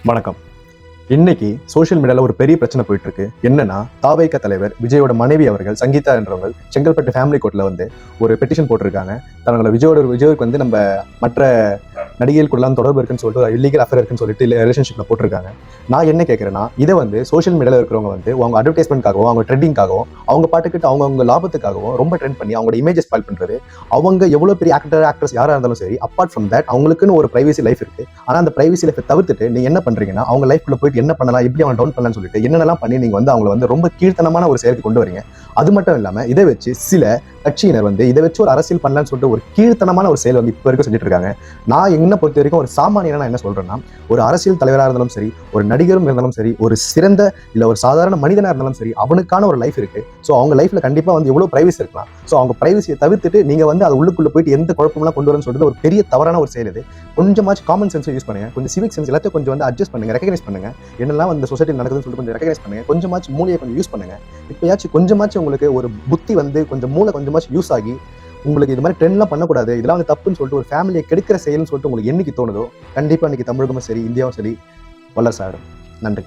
வணக்கம். இன்னைக்கு சோஷியல் மீடியால ஒரு பெரிய பிரச்சனை போயிட்டு இருக்கு. என்னன்னா, தாவேக தலைவர் விஜயோட மனைவி அவர்கள் சங்கீதா என்றவங்க செங்கல்பட்டு ஃபேமிலி கோர்ட்ல வந்து ஒரு பெட்டிஷன் போட்டிருக்காங்க. தங்களோட விஜய்க்கு வந்து நம்ம மற்ற நடிகைகளுக்குள்ளாம் தொடர்பு இருக்குன்னு சொல்லிட்டு இல்லீகல் அஃபேர் இருக்குன்னு சொல்லிட்டு ரிலேஷன்ஷிப்ல போட்டிருக்காங்க. நான் என்ன கேட்கிறேன்னா, இதை வந்து சோஷியல் மீடியால இருக்கிறவங்க வந்து அவங்க அட்வர்டைஸ்மெண்ட்காகவும் அவங்க ட்ரெண்டிங்காகவும் அவங்க பாட்டுக்கிட்டு அவங்க லாபத்துக்காகவும் ரொம்ப ட்ரெண்ட் பண்ணி அவங்களோட இமேஜை ஸ்பாயில் பண்றது. அவங்க எவ்வளவு பெரிய ஆக்டர்ஸ் யாரா இருந்தாலும் சரி, அப்பார்ட் ஃப்ரம் தட் அவங்களுக்குன்னு ஒரு பிரைவசி லைஃப் இருக்கு. ஆனா அந்த பிரைவசி லைஃப் தவிர்த்துட்டு நீங்க என்ன பண்றீங்கன்னா, அவங்க லைஃப்ல போயிட்டு என்ன பண்ணலாம், எப்படி அவங்க டவுன் பண்ணலாம்னு சொல்லிட்டு என்னென்னலாம் பண்ணி நீங்க வந்து அவங்களை வந்து ரொம்ப கீழ்த்தனமான ஒரு செயலுக்கு கொண்டு வரீங்க. அது மட்டும் இல்லாம இதை வச்சு சில கட்சியினர் வந்து இதை வச்சு ஒரு அரசியல் பண்ணலாம்னு சொல்லிட்டு ஒரு கீழ்த்தனமான ஒரு செயல் வந்து இப்ப வரைக்கும் செஞ்சுட்டு இருக்காங்க. நான் என்ன பொறுத்த வரைக்கும் ஒரு சாமானியனா நான் என்ன சொல்றேன்னா, ஒரு அரசியல் தலைவராக இருந்தாலும் சரி, ஒரு நடிகரும் இருந்தாலும் சரி, ஒரு சிறந்த இல்ல ஒரு சாதாரண மனிதனா இருந்தாலும் சரி, அவனுக்கான ஒரு லைஃப் இருக்கு. ஸோ அவங்க லைஃப்ல கண்டிப்பா வந்து எவ்வளவு பிரைவசி இருக்கலாம். ஸோ அவங்க பிரைவசியை தவிர்த்துட்டு நீங்க வந்து அது உள்ளுக்குள்ள போயிட்டு எந்த குழப்பம்லாம் கொண்டு வரணும்னு சொல்றது ஒரு பெரிய தவறான ஒரு செயல். இது கொஞ்சமாச்சும் காமன் சென்ஸ் யூஸ் பண்ணுங்க, கொஞ்சம் சிவிக் சென்ஸ் எல்லாத்தையும் கொஞ்சம் வந்து அட்ஜஸ்ட் பண்ணுங்க, ரெகனைஸ் பண்ணுங்க. என்னெல்லாம் வந்து சொசைட்டி நடக்குதுன்னு சொல்லிட்டு கொஞ்சம் ரெகனைஸ் பண்ணுங்க, கொஞ்சமாச்சும் மூளையை கொஞ்சம் யூஸ் பண்ணுங்க. இப்பயாச்சும் கொஞ்சமாச்சும் உங்களுக்கு ஒரு புத்தி வந்து கொஞ்சம் மூளை கொஞ்சமாச்சும் யூஸ் ஆகி உங்களுக்கு இது மாதிரி ட்ரெண்ட்லாம் பண்ணக்கூடாது, இதெல்லாம் வந்து தப்புன்னு சொல்லிட்டு ஒரு ஃபேமிலியை கெடுக்கிற செயல்னு சொல்லிட்டு உங்களுக்கு என்னைக்கு தோணுதோ கண்டிப்பா இன்னைக்கு தமிழகமும் சரி, இந்தியாவும் சரி வல்லரசு ஆயிடும். நன்றி.